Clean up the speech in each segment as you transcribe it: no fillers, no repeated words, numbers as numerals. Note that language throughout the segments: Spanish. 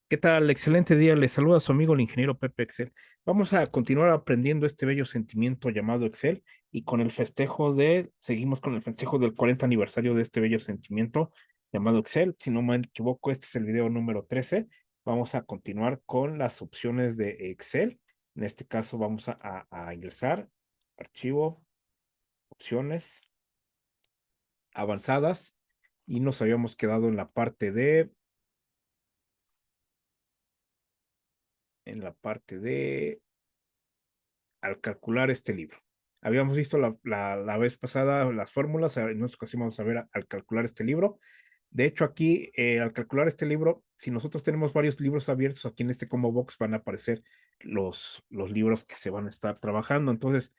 ¿Qué tal? Excelente día. Les saluda su amigo el ingeniero Pepe Excel. Vamos a continuar aprendiendo este bello sentimiento llamado Excel y seguimos con el festejo del 40 aniversario de este bello sentimiento llamado Excel. Si no me equivoco, este es el video número 13. Vamos a continuar con las opciones de Excel. En este caso vamos a ingresar archivo, opciones avanzadas y nos habíamos quedado en la parte de al calcular este libro. Habíamos visto la vez pasada las fórmulas, en esta ocasión vamos a ver al calcular este libro. De hecho, aquí, al calcular este libro, si nosotros tenemos varios libros abiertos, aquí en este combo box van a aparecer los libros que se van a estar trabajando. Entonces,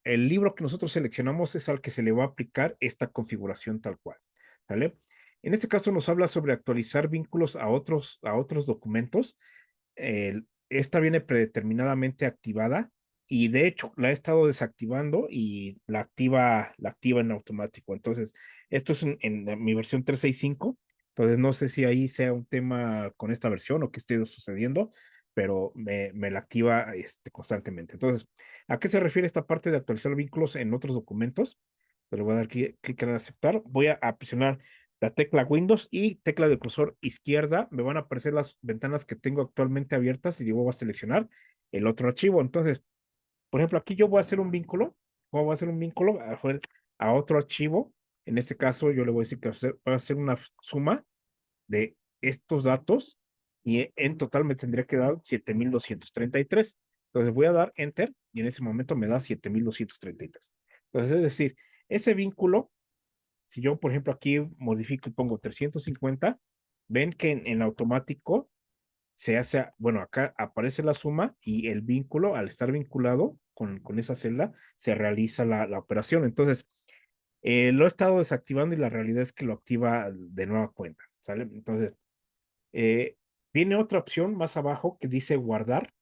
el libro que nosotros seleccionamos es al que se le va a aplicar esta configuración tal cual. ¿Vale? En este caso nos habla sobre actualizar vínculos a otros documentos. Esta viene predeterminadamente activada y de hecho la he estado desactivando y la activa en automático. Entonces, esto es en mi versión 365. Entonces, no sé si ahí sea un tema con esta versión o qué esté sucediendo, pero me la activa constantemente. Entonces, ¿a qué se refiere esta parte de actualizar vínculos en otros documentos? Le voy a dar clic en aceptar. Voy a presionar la tecla Windows y tecla de cursor izquierda. Me van a aparecer las ventanas que tengo actualmente abiertas y yo voy a seleccionar el otro archivo. Entonces, por ejemplo, aquí yo voy a hacer un vínculo. ¿Cómo voy a hacer un vínculo? A otro archivo. En este caso, yo le voy a decir que voy a hacer una suma de estos datos y en total me tendría que dar 7,233. Entonces voy a dar Enter y en ese momento me da 7,233. Entonces, es decir, ese vínculo, si yo, por ejemplo, aquí modifico y pongo 350, ven que en automático bueno, acá aparece la suma y el vínculo, al estar vinculado con esa celda, se realiza la operación. Entonces, lo he estado desactivando y la realidad es que lo activa de nueva cuenta, ¿sale? Entonces, eh, viene otra opción más abajo que dice guardar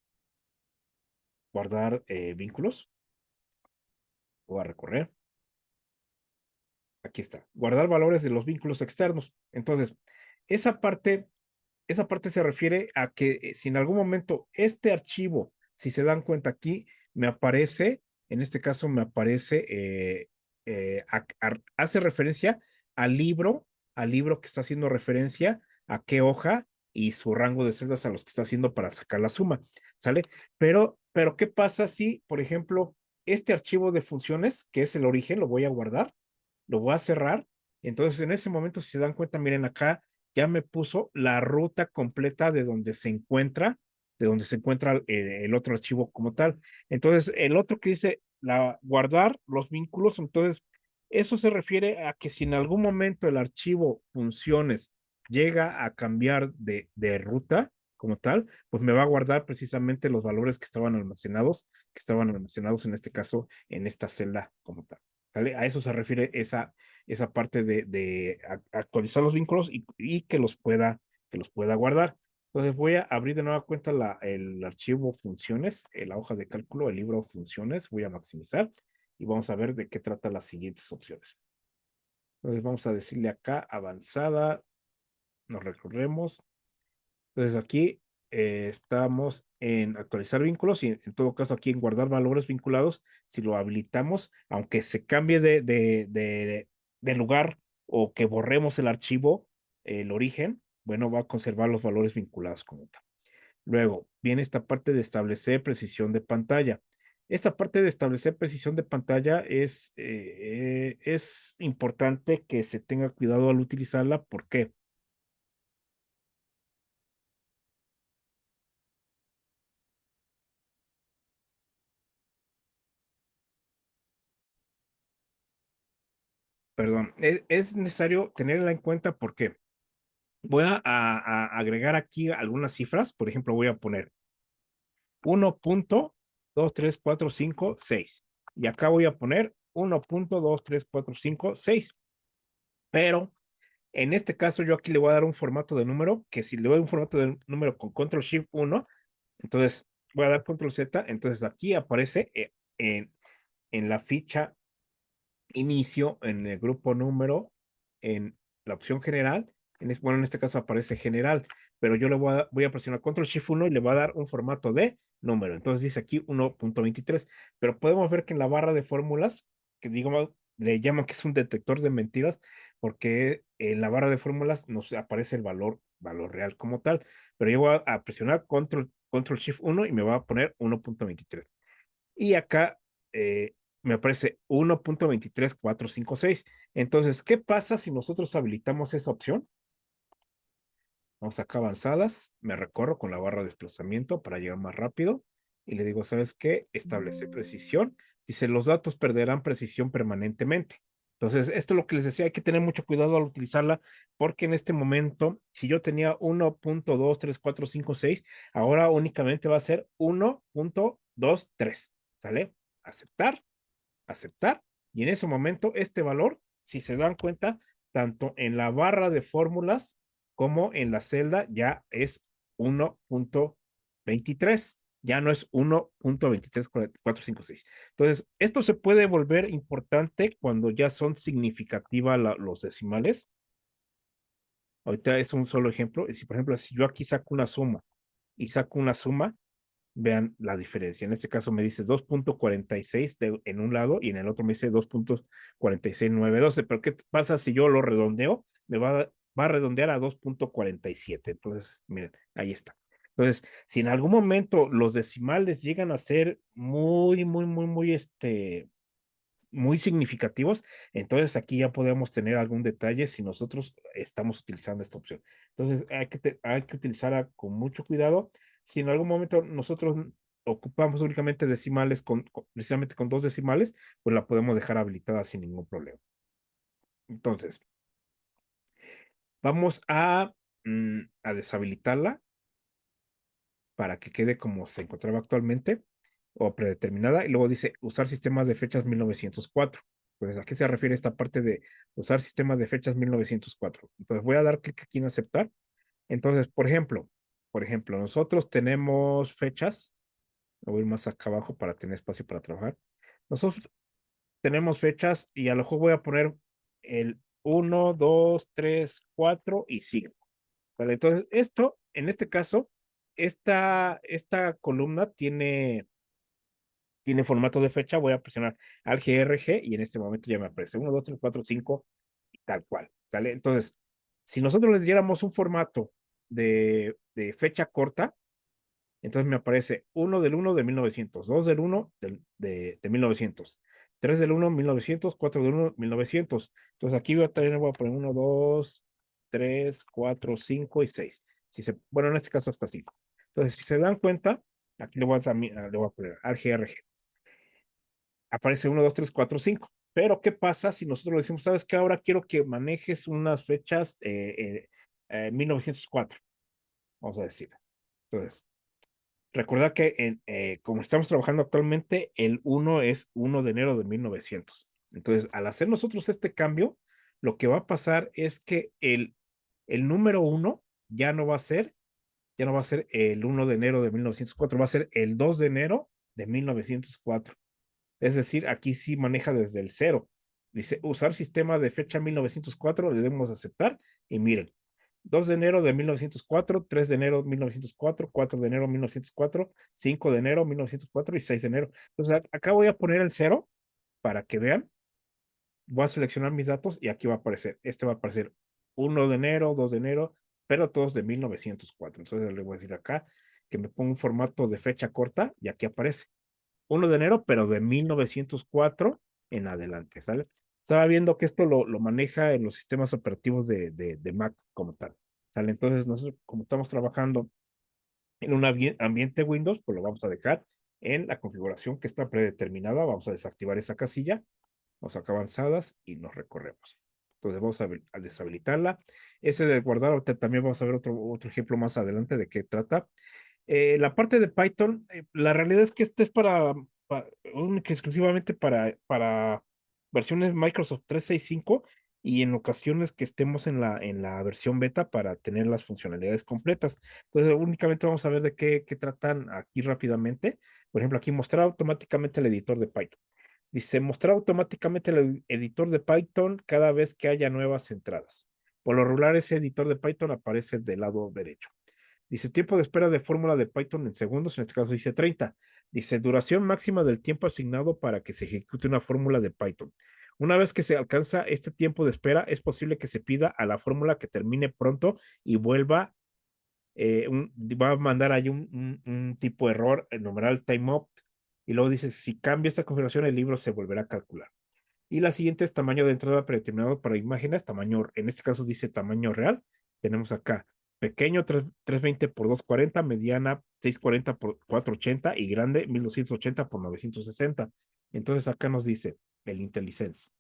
vínculos. Voy a recorrer. Aquí está, guardar valores de los vínculos externos. Entonces, esa parte esa parte se refiere a que si en algún momento este archivo, si se dan cuenta aquí, me aparece, en este caso me aparece, hace referencia al libro, al libro que está haciendo referencia a qué hoja y su rango de celdas a los que está haciendo para sacar la suma, ¿sale? Pero ¿qué pasa si, por ejemplo, este archivo de funciones, que es el origen, lo voy a guardar, lo voy a cerrar? Entonces, en ese momento, si se dan cuenta, miren acá, ya me puso la ruta completa de donde se encuentra el otro archivo como tal. Entonces, el otro que dice guardar los vínculos, entonces, eso se refiere a que si en algún momento el archivo funciones llega a cambiar de ruta como tal, pues me va a guardar precisamente los valores que estaban almacenados en este caso, en esta celda como tal. ¿Sale? A eso se refiere esa parte de actualizar los vínculos y que los pueda guardar. Entonces voy a abrir de nueva cuenta el archivo funciones, la hoja de cálculo, el libro funciones, voy a maximizar y vamos a ver de qué trata las siguientes opciones. Entonces vamos a decirle acá avanzada, nos recorremos. Entonces aquí estamos en actualizar vínculos y en todo caso aquí en guardar valores vinculados, si lo habilitamos, aunque se cambie de lugar o que borremos el archivo, el origen, bueno, va a conservar los valores vinculados como tal. Luego viene esta parte de establecer precisión de pantalla. Esta parte de establecer precisión de pantalla es importante que se tenga cuidado al utilizarla. ¿Por qué? Perdón, es necesario tenerla en cuenta porque voy a agregar aquí algunas cifras. Por ejemplo, voy a poner 1,23456 y acá voy a poner 1,23456. Pero en este caso yo aquí le voy a dar un formato de número que si le doy un formato de número con Control Shift 1, entonces voy a dar Control Z, entonces aquí aparece en la ficha inicio, en el grupo número, en la opción general. bueno, en este caso aparece general, pero yo voy a presionar Control Shift 1 y le va a dar un formato de número. Entonces dice aquí 1.23, pero podemos ver que en la barra de fórmulas, que digamos, le llaman que es un detector de mentiras, porque en la barra de fórmulas nos aparece el valor real como tal, pero yo voy a presionar Control Shift 1 y me va a poner 1.23. Y acá me aparece 1.23456. Entonces, ¿qué pasa si nosotros habilitamos esa opción? Vamos acá avanzadas, me recorro con la barra de desplazamiento para llegar más rápido y le digo, ¿sabes qué? Establece precisión. Dice, los datos perderán precisión permanentemente. Entonces, esto es lo que les decía, hay que tener mucho cuidado al utilizarla porque en este momento, si yo tenía 1.23456, ahora únicamente va a ser 1.23, ¿sale? Aceptar, aceptar. Y en ese momento, este valor, si se dan cuenta, tanto en la barra de fórmulas como en la celda ya es 1.23, ya no es 1.23456. Entonces, esto se puede volver importante cuando ya son significativas los decimales. Ahorita es un solo ejemplo. Y si, por ejemplo, si yo aquí saco una suma y saco una suma, vean la diferencia. En este caso me dice 2.46 en un lado y en el otro me dice 2.46912. Pero ¿qué pasa si yo lo redondeo? Me va a redondear a 2.47. Entonces, miren, ahí está. Entonces, si en algún momento los decimales llegan a ser muy significativos, entonces aquí ya podemos tener algún detalle si nosotros estamos utilizando esta opción. Entonces hay que utilizarla con mucho cuidado. Si en algún momento nosotros ocupamos únicamente decimales precisamente con dos decimales, pues la podemos dejar habilitada sin ningún problema. Entonces, vamos a deshabilitarla para que quede como se encontraba actualmente o predeterminada. Y luego dice usar sistemas de fechas 1904. Entonces, ¿a qué se refiere esta parte de usar sistemas de fechas 1904? Entonces, voy a dar clic aquí en aceptar. Entonces, por ejemplo, nosotros tenemos fechas. Voy a ir más acá abajo para tener espacio para trabajar. Nosotros tenemos fechas y a lo mejor voy a poner el 1, 2, 3, 4 y 5. ¿Vale? Entonces, en este caso, esta columna tiene formato de fecha. Voy a presionar al GRG y en este momento ya me aparece 1, 2, 3, 4, 5 y tal cual. ¿Sale? Entonces, si nosotros les diéramos un formato de fecha corta, entonces me aparece 1 del 1 de 1900, 2 del 1 de 1900, 3 del 1 1900, 4 del 1 1900. Entonces aquí voy a poner 1, 2, 3, 4, 5 y 6. Bueno, en este caso hasta 5. Entonces, si se dan cuenta, aquí le voy a poner al GRG. Aparece 1, 2, 3, 4, 5. Pero, ¿qué pasa si nosotros le decimos, sabes que ahora quiero que manejes unas fechas 1904? Vamos a decir. Entonces, recordad que como estamos trabajando actualmente, el 1 es 1 de enero de 1900. Entonces, al hacer nosotros este cambio, lo que va a pasar es que el número 1 ya no va a ser el 1 de enero de 1904, va a ser el 2 de enero de 1904. Es decir, aquí sí maneja desde el cero. Dice, usar sistema de fecha 1904, le debemos aceptar. Y miren, 2 de enero de 1904, 3 de enero de 1904, 4 de enero de 1904, 5 de enero de 1904 y 6 de enero. Entonces, acá voy a poner el cero para que vean. Voy a seleccionar mis datos y aquí va a aparecer. Este va a aparecer 1 de enero, 2 de enero, pero todos de 1904. Entonces, le voy a decir acá que me ponga un formato de fecha corta y aquí aparece. 1 de enero, pero de 1904 en adelante, ¿sale? Estaba viendo que esto lo maneja en los sistemas operativos de Mac como tal, ¿sale? Entonces, nosotros, como estamos trabajando en un ambiente Windows, pues lo vamos a dejar en la configuración que está predeterminada. Vamos a desactivar esa casilla, vamos acá avanzadas y nos recorremos. Entonces, vamos a deshabilitarla. Ese de guardar, ahorita también vamos a ver otro ejemplo más adelante de qué trata. La parte de Python, la realidad es que este es única y exclusivamente para versiones Microsoft 365 y en ocasiones que estemos en la versión beta para tener las funcionalidades completas. Entonces, únicamente vamos a ver de qué tratan aquí rápidamente. Por ejemplo, aquí mostrar automáticamente el editor de Python. Dice mostrar automáticamente el editor de Python cada vez que haya nuevas entradas. Por lo regular, ese editor de Python aparece del lado derecho. Dice tiempo de espera de fórmula de Python en segundos, en este caso dice 30. Dice duración máxima del tiempo asignado para que se ejecute una fórmula de Python. Una vez que se alcanza este tiempo de espera, es posible que se pida a la fórmula que termine pronto y vuelva, va a mandar ahí un tipo de error, el numeral timeout, y luego dice, si cambia esta configuración, el libro se volverá a calcular. Y la siguiente es tamaño de entrada predeterminado para imágenes, tamaño, en este caso dice tamaño real. Tenemos acá pequeño 320 por 240, mediana 640 por 480 y grande 1280 por 960. Entonces acá nos dice el IntelliSense.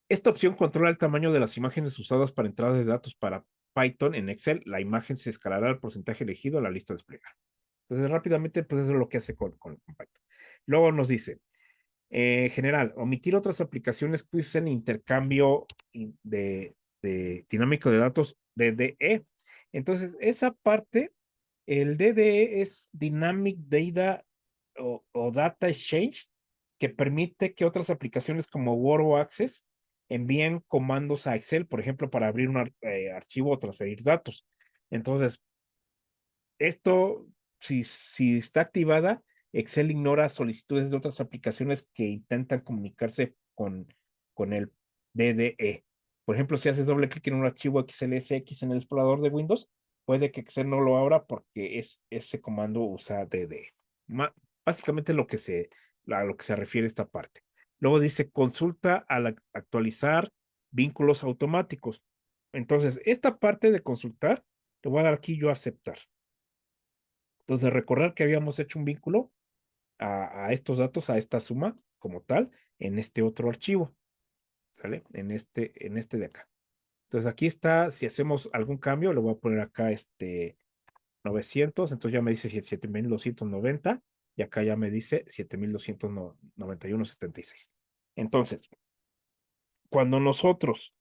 Esta opción controla el tamaño de las imágenes usadas para entrada de datos para Python en Excel. La imagen se escalará al porcentaje elegido a la lista desplegada. Entonces rápidamente, pues eso es lo que hace con Python. Luego nos dice, general, omitir otras aplicaciones que usen intercambio de dinámico de datos DDE. Entonces, esa parte, el DDE es Dynamic Data o Data Exchange, que permite que otras aplicaciones como Word o Access envíen comandos a Excel, por ejemplo, para abrir un archivo o transferir datos. Entonces, esto, si está activada, Excel ignora solicitudes de otras aplicaciones que intentan comunicarse con el DDE. Por ejemplo, si haces doble clic en un archivo XLSX en el explorador de Windows, puede que Excel no lo abra porque ese comando usa DDE. Básicamente a lo que se refiere esta parte. Luego dice consulta al actualizar vínculos automáticos. Entonces, esta parte de consultar, le voy a dar aquí yo a aceptar. Entonces, recordar que habíamos hecho un vínculo a estos datos, a esta suma como tal, en este otro archivo, ¿sale? En este de acá. Entonces, aquí está, si hacemos algún cambio, le voy a poner acá 900, entonces ya me dice 7290, y acá ya me dice 7291.76. Entonces, cuando nosotros,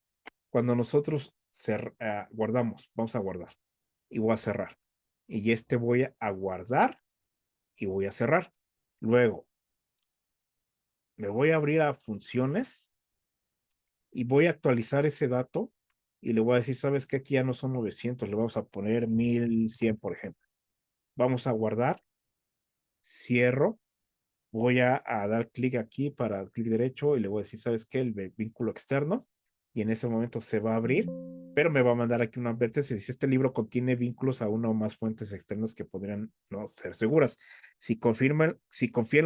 guardamos, vamos a guardar, y voy a cerrar, y voy a guardar y voy a cerrar. Luego, me voy a abrir a funciones y voy a actualizar ese dato y le voy a decir, ¿sabes qué? Aquí ya no son 900, le vamos a poner 1100, por ejemplo. Vamos a guardar, cierro, voy a dar clic aquí para clic derecho y le voy a decir, ¿sabes qué? El vínculo externo, y en ese momento se va a abrir, pero me va a mandar aquí una advertencia. Dice, este libro contiene vínculos a una o más fuentes externas que podrían no ser seguras. Si confían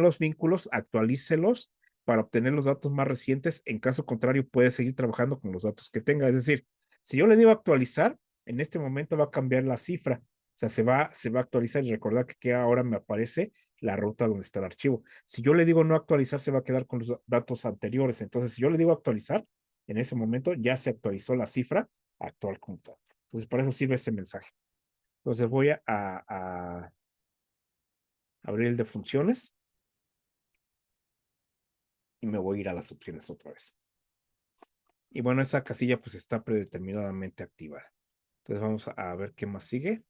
los vínculos, actualícelos para obtener los datos más recientes. En caso contrario, puede seguir trabajando con los datos que tenga. Es decir, si yo le digo actualizar, en este momento va a cambiar la cifra. O sea, se va a actualizar, y recordar que ahora me aparece la ruta donde está el archivo. Si yo le digo no actualizar, se va a quedar con los datos anteriores. Entonces, si yo le digo actualizar, en ese momento ya se actualizó la cifra actual como tal. Entonces, para eso sirve ese mensaje. Entonces, voy a abrir el de funciones y me voy a ir a las opciones otra vez. Y bueno, esa casilla pues está predeterminadamente activada. Entonces, vamos a ver qué más sigue.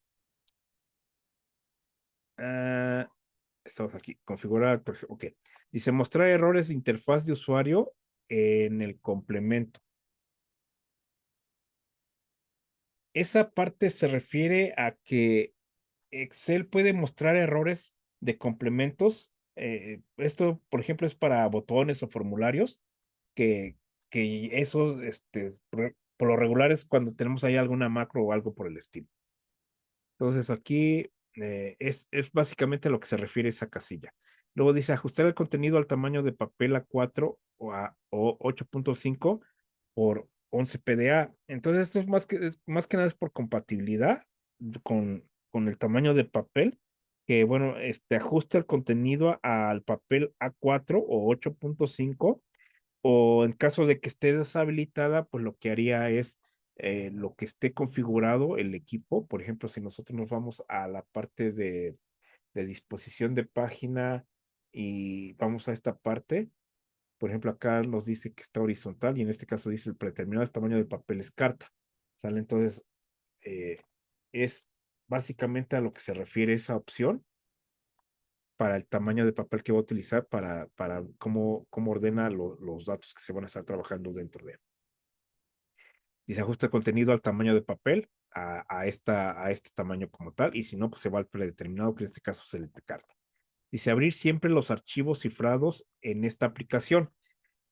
Estamos aquí, configurar, ok. Dice mostrar errores de interfaz de usuario en el complemento. Esa parte se refiere a que Excel puede mostrar errores de complementos. Esto, por ejemplo, es para botones o formularios, que eso, por lo regular es cuando tenemos ahí alguna macro o algo por el estilo. Entonces aquí es básicamente lo que se refiere a esa casilla. Luego dice ajustar el contenido al tamaño de papel A4 o 8.5 por 11 PDA. Entonces esto es más que nada es por compatibilidad con el tamaño de papel, que bueno, ajusta el contenido al papel A4 o 8.5, o en caso de que esté deshabilitada, pues lo que haría es lo que esté configurado el equipo. Por ejemplo, si nosotros nos vamos a la parte de disposición de página y vamos a esta parte, por ejemplo, acá nos dice que está horizontal, y en este caso dice el predeterminado tamaño de papel es carta. ¿Sale? Entonces, eh, es básicamente a lo que se refiere esa opción para el tamaño de papel que va a utilizar para cómo ordena los datos que se van a estar trabajando dentro de él. Dice ajusta el contenido al tamaño de papel, a este tamaño como tal, y si no, pues se va al predeterminado, que en este caso es el de carta. Dice abrir siempre los archivos cifrados en esta aplicación.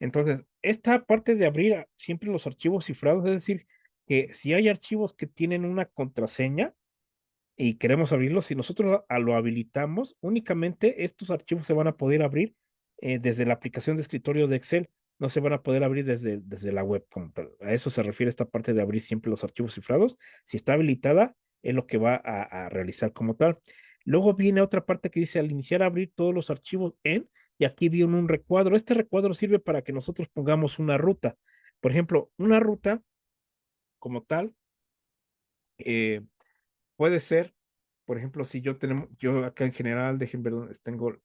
Entonces, esta parte de abrir siempre los archivos cifrados, es decir, que si hay archivos que tienen una contraseña y queremos abrirlos, si nosotros lo habilitamos, únicamente estos archivos se van a poder abrir desde la aplicación de escritorio de Excel, no se van a poder abrir desde la web como tal. A eso se refiere esta parte de abrir siempre los archivos cifrados. Si está habilitada, es lo que va a realizar como tal. Luego viene otra parte que dice al iniciar abrir todos los archivos y aquí viene un recuadro. Este recuadro sirve para que nosotros pongamos una ruta. Por ejemplo, una ruta como tal eh, puede ser, por ejemplo, si yo acá en general, déjenme ver dónde tengo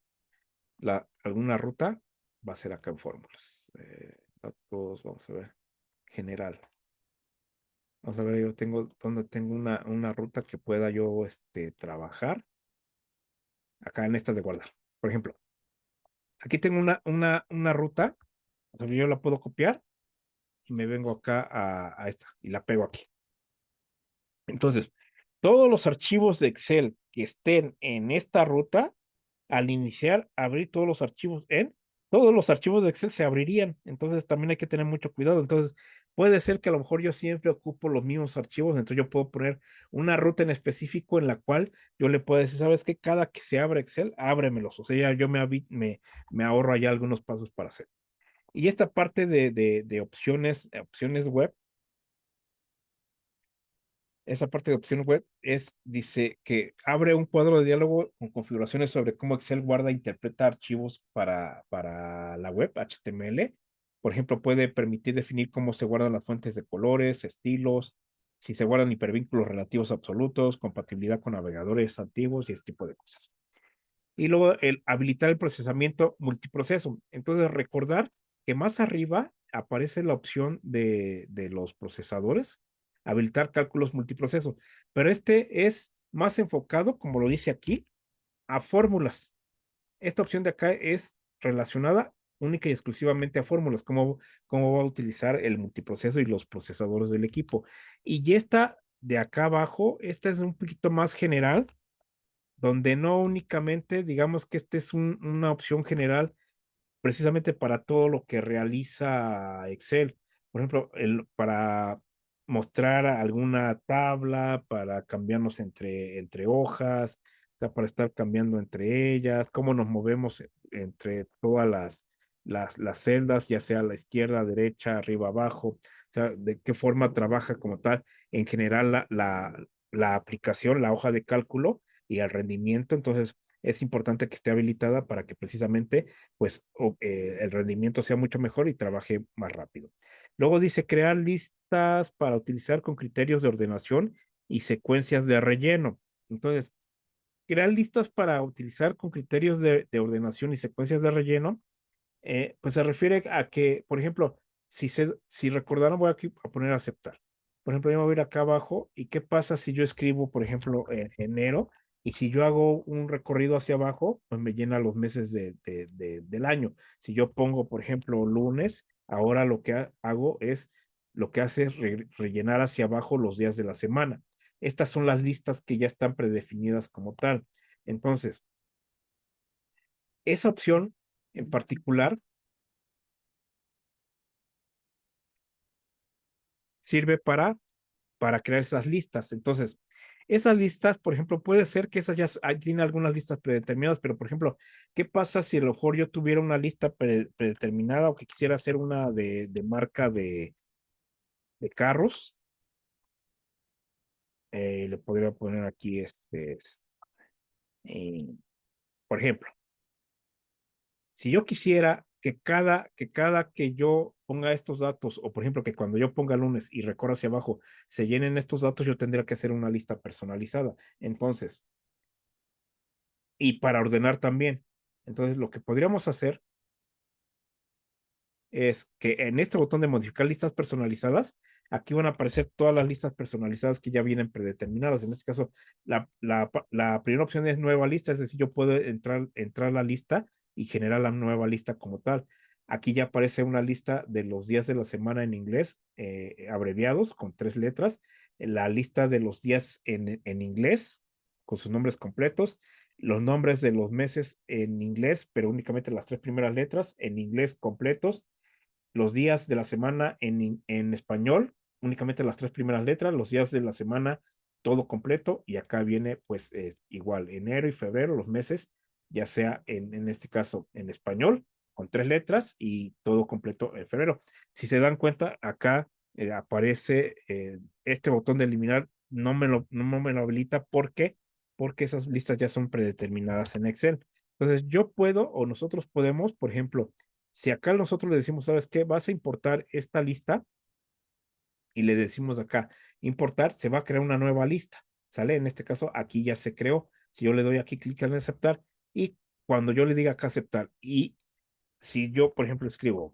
alguna ruta, va a ser acá en fórmulas. Datos, vamos a ver, general. Vamos a ver, yo tengo, donde tengo una ruta que pueda yo trabajar, acá en esta de guardar. Por ejemplo, aquí tengo una ruta, o sea, yo la puedo copiar y me vengo acá a esta y la pego aquí. Entonces, todos los archivos de Excel que estén en esta ruta, al iniciar, abrir todos los archivos de Excel se abrirían. Entonces, también hay que tener mucho cuidado. Entonces, puede ser que a lo mejor yo siempre ocupo los mismos archivos, entonces yo puedo poner una ruta en específico en la cual yo le puedo decir, ¿sabes qué? Cada que se abra Excel, ábremelos. O sea, ya yo me ahorro allá algunos pasos para hacer. Y esta parte de opciones web, esa parte de opción web dice que abre un cuadro de diálogo con configuraciones sobre cómo Excel guarda e interpreta archivos para la web HTML. Por ejemplo, puede permitir definir cómo se guardan las fuentes de colores, estilos, si se guardan hipervínculos relativos absolutos, compatibilidad con navegadores antiguos y ese tipo de cosas. Y luego habilitar el procesamiento multiproceso. Entonces, recordar que más arriba aparece la opción de los procesadores, habilitar cálculos multiproceso, pero este es más enfocado, como lo dice aquí, a fórmulas. Esta opción de acá es relacionada única y exclusivamente a fórmulas, cómo va a utilizar el multiproceso y los procesadores del equipo. Y esta de acá abajo, esta es un poquito más general, donde no únicamente, digamos que esta es una opción general precisamente para todo lo que realiza Excel. Por ejemplo, para mostrar alguna tabla, para cambiarnos entre hojas, o sea, para estar cambiando entre ellas, cómo nos movemos entre todas las celdas, ya sea a la izquierda, derecha, arriba, abajo, o sea, de qué forma trabaja como tal, en general la aplicación, la hoja de cálculo y el rendimiento. Entonces, es importante que esté habilitada para que precisamente pues el rendimiento sea mucho mejor y trabaje más rápido. Luego dice crear listas para utilizar con criterios de ordenación y secuencias de relleno. Entonces, crear listas para utilizar con criterios de ordenación y secuencias de relleno, pues se refiere a que, por ejemplo, si recordaron, voy aquí a poner aceptar. Por ejemplo, yo me voy a ir acá abajo y qué pasa si yo escribo, por ejemplo, en enero y si yo hago un recorrido hacia abajo, pues me llena los meses del año. Si yo pongo, por ejemplo, lunes, ahora lo que hago es, lo que hace es rellenar hacia abajo los días de la semana. Estas son las listas que ya están predefinidas como tal. Entonces, esa opción en particular sirve para crear esas listas. Entonces, esas listas, por ejemplo, puede ser que esas tiene algunas listas predeterminadas, pero por ejemplo, ¿qué pasa si a lo mejor yo tuviera una lista predeterminada o que quisiera hacer una de marca de carros? Le podría poner aquí eh, por ejemplo, si yo quisiera que yo ponga estos datos, o por ejemplo, que cuando yo ponga lunes y recorra hacia abajo, se llenen estos datos, yo tendría que hacer una lista personalizada. Entonces, y para ordenar también. Entonces, lo que podríamos hacer es que en este botón de modificar listas personalizadas, aquí van a aparecer todas las listas personalizadas que ya vienen predeterminadas. En este caso, la primera opción es nueva lista, es decir, yo puedo entrar a la lista y generar la nueva lista como tal. Aquí ya aparece una lista de los días de la semana en inglés, abreviados con 3 letras, la lista de los días en inglés con sus nombres completos, los nombres de los meses en inglés, pero únicamente las 3 primeras letras, en inglés completos, los días de la semana en español, únicamente las 3 primeras letras, los días de la semana todo completo, y acá viene pues igual enero y febrero, los meses, ya sea en este caso en español, con 3 letras y todo completo en febrero. Si se dan cuenta, acá aparece este botón de eliminar, no me lo habilita. ¿Por qué? Porque esas listas ya son predeterminadas en Excel. Entonces yo puedo, o nosotros podemos, por ejemplo, si acá nosotros le decimos, ¿sabes qué? Vas a importar esta lista y le decimos acá, importar, se va a crear una nueva lista, ¿sale? En este caso, aquí ya se creó. Si yo le doy aquí clic en aceptar, y cuando yo le diga acá aceptar, y si yo, por ejemplo, escribo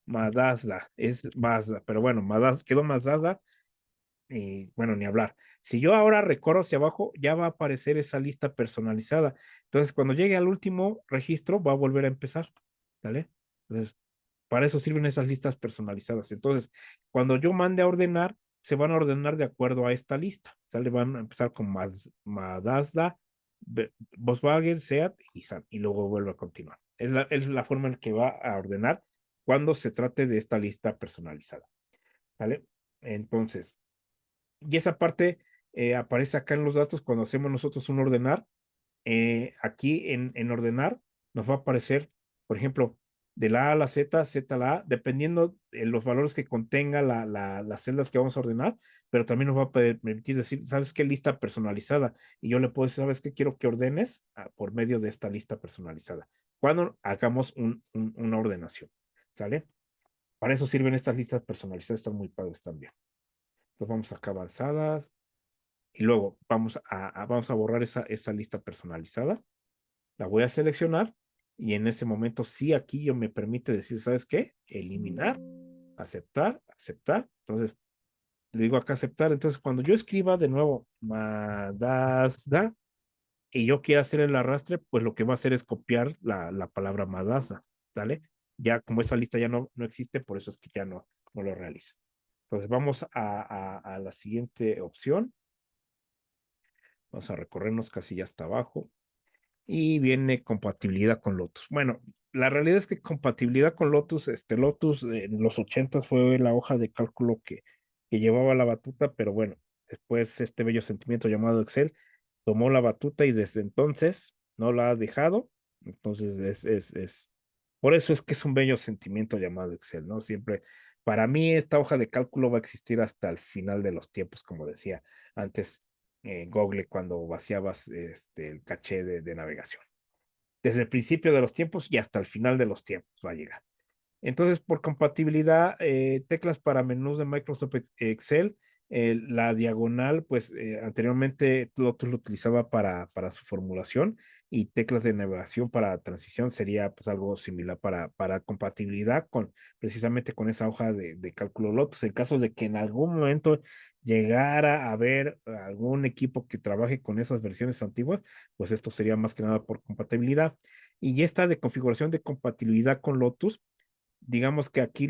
Madasda, es Mazda, pero bueno, Madasda, quedó Mazda, bueno, ni hablar. Si yo ahora recorro hacia abajo, ya va a aparecer esa lista personalizada. Entonces, cuando llegue al último registro, va a volver a empezar, ¿vale? Entonces, para eso sirven esas listas personalizadas. Entonces, cuando yo mande a ordenar, se van a ordenar de acuerdo a esta lista, ¿sale? Van a empezar con Mazda, Volkswagen, Seat y Nissan, y luego vuelve a continuar. Es la forma en que va a ordenar cuando se trate de esta lista personalizada, ¿vale? Entonces, y esa parte aparece acá en los datos cuando hacemos nosotros un ordenar. Aquí en ordenar nos va a aparecer, por ejemplo, de la A a la Z, Z a la A, dependiendo de los valores que contenga las celdas que vamos a ordenar, pero también nos va a permitir decir, ¿sabes qué? Lista personalizada. Y yo le puedo decir, ¿sabes qué? Quiero que ordenes por medio de esta lista personalizada. Cuando hagamos una ordenación, ¿sale? Para eso sirven estas listas personalizadas, están muy padres también. Entonces vamos acá avanzadas, y luego vamos a borrar esa lista personalizada. La voy a seleccionar, y en ese momento sí, aquí yo me permite decir, ¿sabes qué? Eliminar, aceptar, aceptar. Entonces le digo acá aceptar. Entonces cuando yo escriba de nuevo Madasda y yo quiera hacer el arrastre, pues lo que va a hacer es copiar la palabra Madasda, ¿sale? Ya como esa lista ya no existe, por eso es que ya no lo realiza. Entonces vamos a la siguiente opción. Vamos a recorrernos casi ya hasta abajo. Y viene compatibilidad con Lotus. Bueno, la realidad es que compatibilidad con Lotus, Lotus en los 80 fue la hoja de cálculo que llevaba la batuta, pero bueno, después este bello sentimiento llamado Excel tomó la batuta y desde entonces no la ha dejado. Entonces por eso es que es un bello sentimiento llamado Excel, ¿no? Siempre, para mí esta hoja de cálculo va a existir hasta el final de los tiempos, como decía antes Google cuando vaciabas el caché de navegación. Desde el principio de los tiempos y hasta el final de los tiempos va a llegar. Entonces, por compatibilidad, teclas para menús de Microsoft Excel, la diagonal, pues anteriormente Lotus lo utilizaba para su formulación, y teclas de navegación para transición sería pues algo similar para compatibilidad precisamente con esa hoja de cálculo Lotus. En caso de que en algún momento llegara a haber algún equipo que trabaje con esas versiones antiguas, pues esto sería más que nada por compatibilidad. Y esta de configuración de compatibilidad con Lotus, digamos que aquí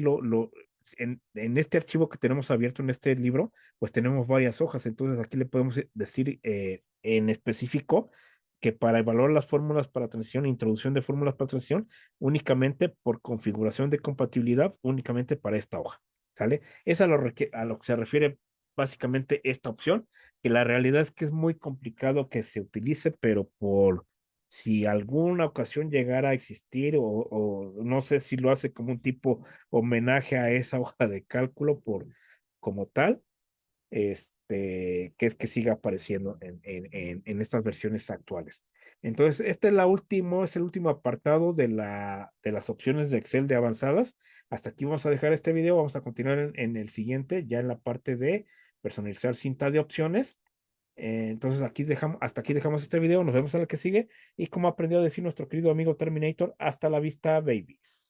en este archivo que tenemos abierto en este libro, pues tenemos varias hojas. Entonces aquí le podemos decir en específico que para evaluar las fórmulas para transición, introducción de fórmulas para transición, únicamente por configuración de compatibilidad, únicamente para esta hoja, ¿sale? Es a lo que se refiere básicamente esta opción, que la realidad es que es muy complicado que se utilice, pero por si alguna ocasión llegara a existir, o no sé si lo hace como un tipo homenaje a esa hoja de cálculo como tal, que es que siga apareciendo en estas versiones actuales. Entonces, este es el último apartado de las opciones de Excel de avanzadas. Hasta aquí vamos a dejar este video, vamos a continuar en el siguiente, ya en la parte de personalizar cinta de opciones. Entonces hasta aquí dejamos este video, nos vemos en el que sigue, y como aprendió a decir nuestro querido amigo Terminator, hasta la vista, babies.